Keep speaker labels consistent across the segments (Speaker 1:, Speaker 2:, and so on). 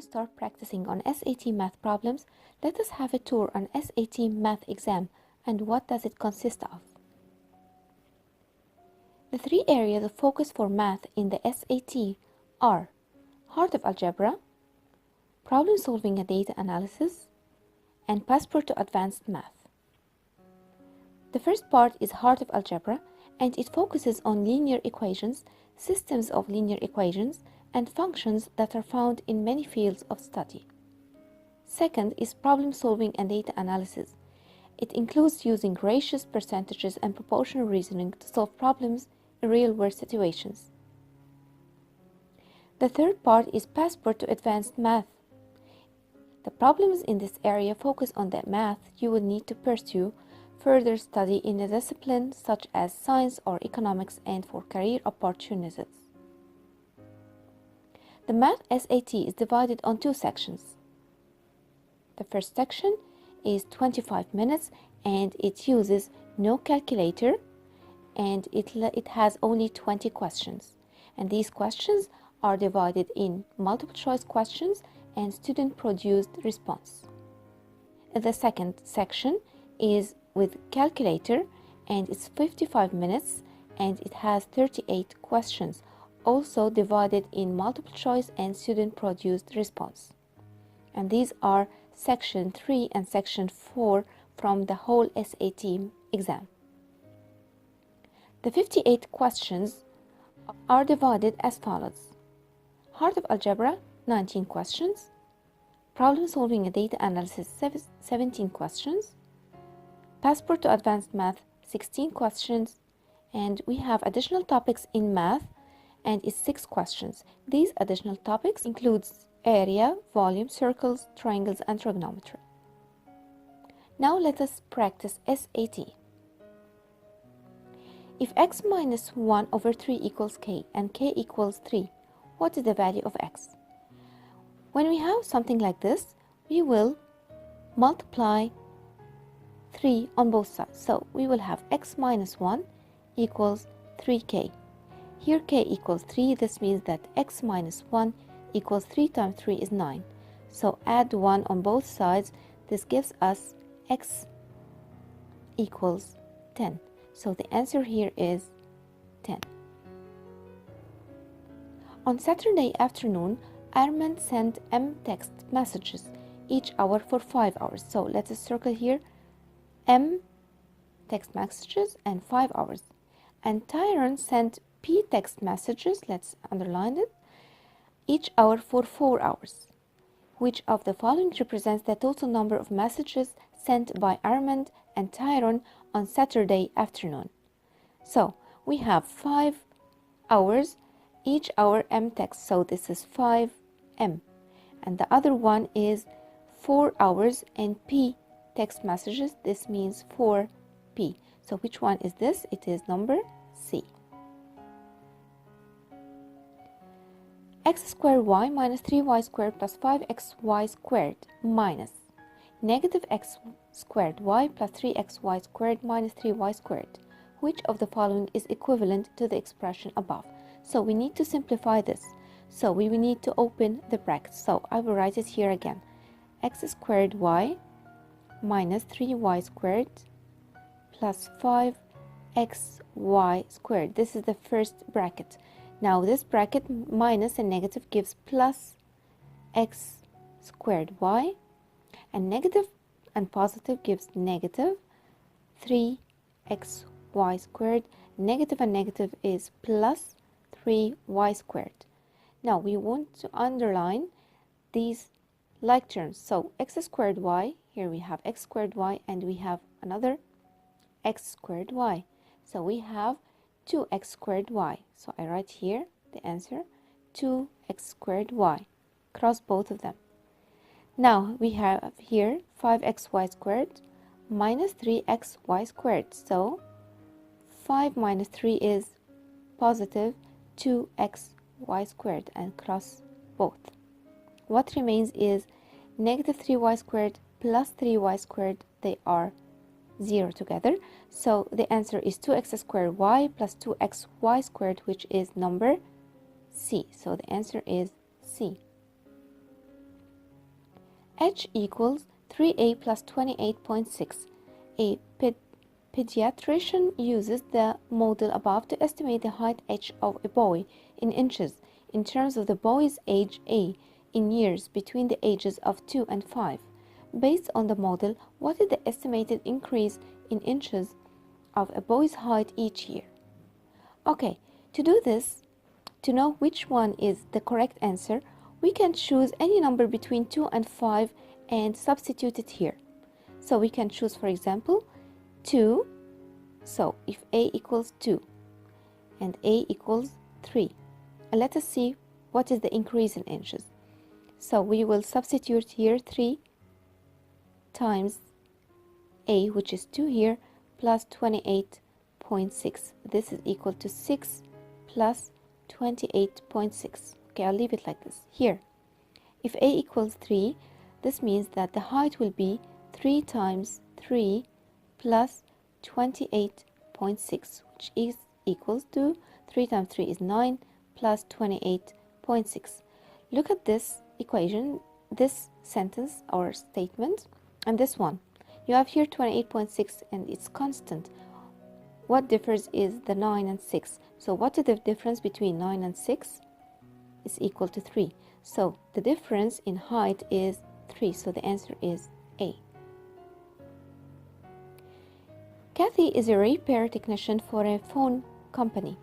Speaker 1: start practicing on SAT math problems, let us have a tour on SAT math exam and what does it consist of. The three areas of focus for math in the SAT are Heart of Algebra, Problem Solving and Data Analysis, and Passport to Advanced Math. The first part is Heart of Algebra, and it focuses on linear equations, systems of linear equations, and functions that are found in many fields of study. Second is Problem Solving and Data Analysis. It includes using ratios, percentages, and proportional reasoning to solve problems in real-world situations. The third part is Passport to Advanced Math. The problems in this area focus on the math you will need to pursue further study in a discipline such as science or economics and for career opportunities. The Math SAT is divided on two sections. The first section is 25 minutes and it uses no calculator and it has only 20 questions. And these questions are divided in multiple choice questions and student-produced response. The second section is with calculator and it's 55 minutes and it has 38 questions, also divided in multiple choice and student-produced response. And these are section 3 and section 4 from the whole SAT exam. The 58 questions are divided as follows. Heart of Algebra, 19 questions. Problem Solving and Data Analysis, 17 questions. Passport to Advanced Math, 16 questions. And we have additional topics in math and it's 6 questions. These additional topics includes area, volume, circles, triangles, and trigonometry. Now let us practice SAT. If x minus 1 over 3 equals k and k equals 3, what is the value of x? When we have something like this, we will multiply 3 on both sides. So we will have x minus 1 equals 3k. Here k equals 3, this means that x minus 1 equals 3 times 3 is 9. So add 1 on both sides, this gives us x equals 10. So the answer here is 10. On Saturday afternoon, Armand sent M text messages each hour for 5 hours. So let us circle here M text messages and 5 hours. And Tyrone sent P text messages, let's underline it, each hour for 4 hours. Which of the following represents the total number of messages sent by Armand and Tyrone on Saturday afternoon? So we have 5 hours, each hour M text, so this is 5M. And the other one is 4 hours and P text messages, this means 4P. So which one is this? It is number C. X squared y minus 3y squared plus 5xy squared minus negative x squared y plus 3xy squared minus 3y squared. Which of the following is equivalent to the expression above? So we need to simplify this. So we will need to open the brackets. So I will write it here again. X squared y minus 3y squared plus 5xy squared. This is the first bracket. Now this bracket minus and negative gives plus x squared y, and negative and positive gives negative 3xy squared. Negative and negative is plus 3y squared. Now we want to underline these like terms. So x squared y, here we have x squared y and we have another x squared y. So we have 2x squared y. So I write here the answer 2x squared y. Cross both of them. Now we have here 5xy squared minus 3xy squared. So 5 minus 3 is positive 2xy squared and cross both. What remains is negative 3y squared plus 3y squared. They are 0 together. So the answer is 2x squared y plus 2xy squared, which is number C. So the answer is C. h equals 3a plus 28.6. A pediatrician uses the model above to estimate the height h of a boy in inches in terms of the boy's age a in years between the ages of 2 and 5. Based on the model, what is the estimated increase in inches of a boy's height each year? Okay, to do this, to know which one is the correct answer, we can choose any number between 2 and 5 and substitute it here. So we can choose, for example, 2. So if a equals 2 and a equals 3, and let us see what is the increase in inches. So we will substitute here 3 times a, which is 2 here, plus 28.6. This is equal to 6 plus 28.6. Okay, I'll leave it like this. Here, if a equals 3, this means that the height will be 3 times 3 plus 28.6, which is equals to 3 times 3 is 9 plus 28.6. Look at this equation, this sentence or statement, and this one. You have here 28.6 and it's constant. What differs is the 9 and 6. So what is the difference between 9 and 6? Is equal to 3. So the difference in height is 3. So the answer is A. Kathy is a repair technician for a phone company.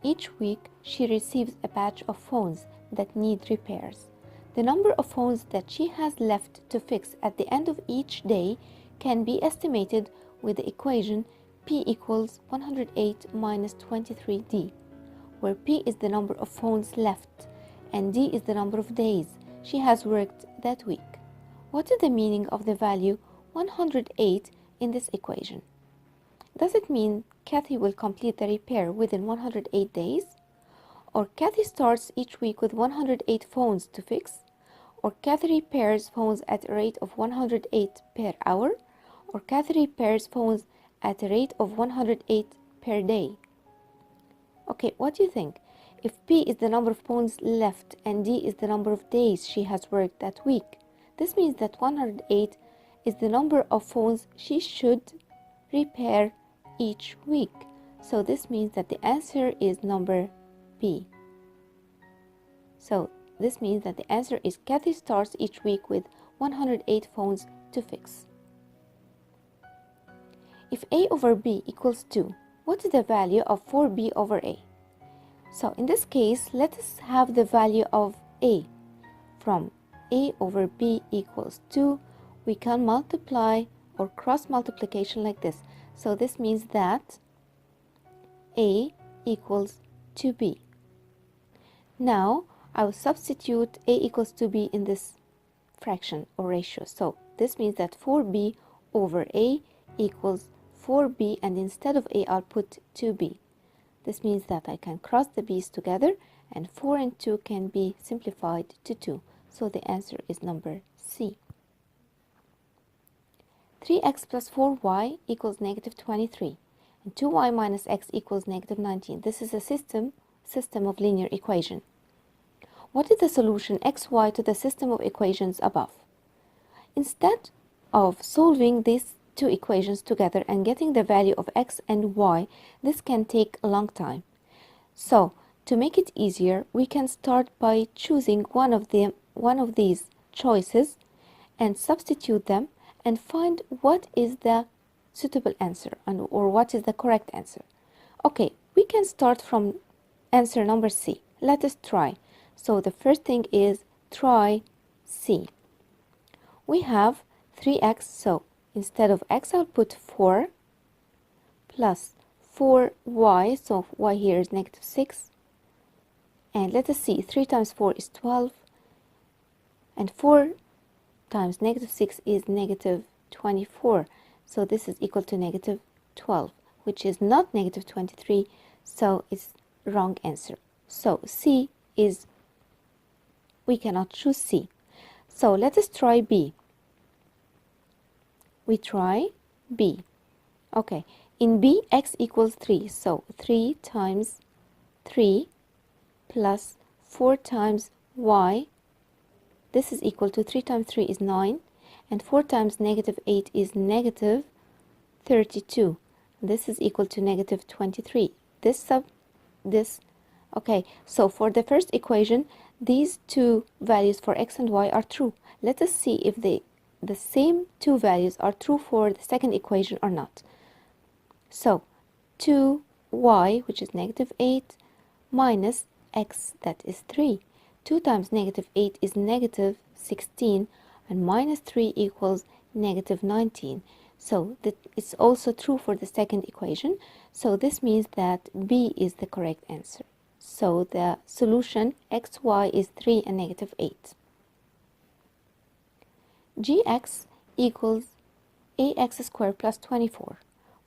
Speaker 1: Each week she receives a batch of phones that need repairs. The number of phones that she has left to fix at the end of each day can be estimated with the equation P equals 108 minus 23D, where P is the number of phones left and D is the number of days she has worked that week. What is the meaning of the value 108 in this equation? Does it mean Kathy will complete the repair within 108 days? Or Kathy starts each week with 108 phones to fix? Or Kathy repairs phones at a rate of 108 per hour? Or Kathy repairs phones at a rate of 108 per day? Okay, what do you think? If P is the number of phones left and D is the number of days she has worked that week, this means that 108 is the number of phones she should repair each week. So this means that the answer is number B. So this means that the answer is Kathy starts each week with 108 phones to fix. If A over B equals 2, what is the value of 4B over A? So in this case, let us have the value of A. From A over B equals 2, we can multiply or cross multiplication like this. So this means that A equals 2B. Now I will substitute A equals 2B in this fraction or ratio. So this means that 4B over A equals 4B, and instead of A I'll put 2B. This means that I can cross the B's together and 4 and 2 can be simplified to 2. So the answer is number C. 3x plus 4y equals negative 23 and 2y minus x equals negative 19. This is a system of linear equation. What is the solution xy to the system of equations above? Instead of solving these two equations together and getting the value of x and y, this can take a long time. So to make it easier, we can start by choosing one of these choices and substitute them and find what is the suitable answer or what is the correct answer. Okay, we can start from answer number C. Let us try. So the first thing is try C. We have 3x, so instead of x I'll put 4 plus 4y, so y here is negative 6. And let us see, 3 times 4 is 12 and 4 times negative 6 is negative 24. So this is equal to negative 12, which is not negative 23, so it's wrong answer. So C is, we cannot choose C. So let us try B. We try B. Okay, in B x equals 3, so 3 times 3 plus 4 times y this is equal to 3 times 3 is 9, and 4 times negative 8 is negative 32. This is equal to negative 23. Okay, so for the first equation, these two values for x and y are true. Let us see if the same two values are true for the second equation or not. So 2y, which is negative 8, minus x, that is 3. 2 times negative 8 is negative 16, and minus 3 equals negative 19. So that it's also true for the second equation. So this means that B is the correct answer. So the solution xy is 3 and negative 8. Gx equals ax squared plus 24.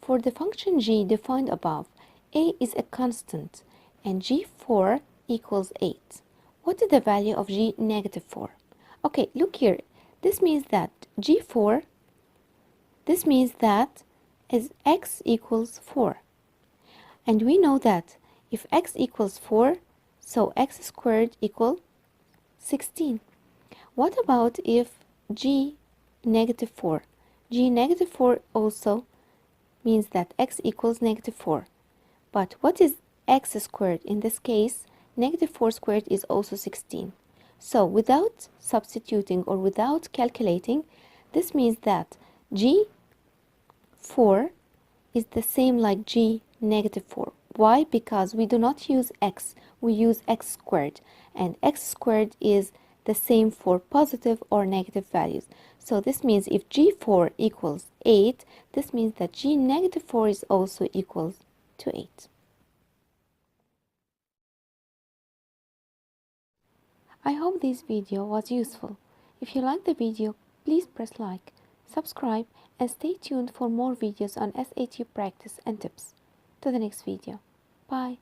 Speaker 1: For the function g defined above, a is a constant and g4 equals 8. What is the value of g negative 4? Okay, look here. This means that g4, this means that is x equals 4. And we know that if x equals 4, so x squared equals 16. What about if g negative 4? G negative 4 also means that x equals negative 4. But what is x squared? In this case, negative 4 squared is also 16. So without substituting or without calculating, this means that g4 is the same like g negative 4. Why? Because we do not use x, we use x squared, and x squared is the same for positive or negative values. So this means if g4 equals 8, this means that g negative 4 is also equals to 8. I hope this video was useful. If you like the video, please press like, subscribe, and stay tuned for more videos on SAT practice and tips. To the next video. Bye.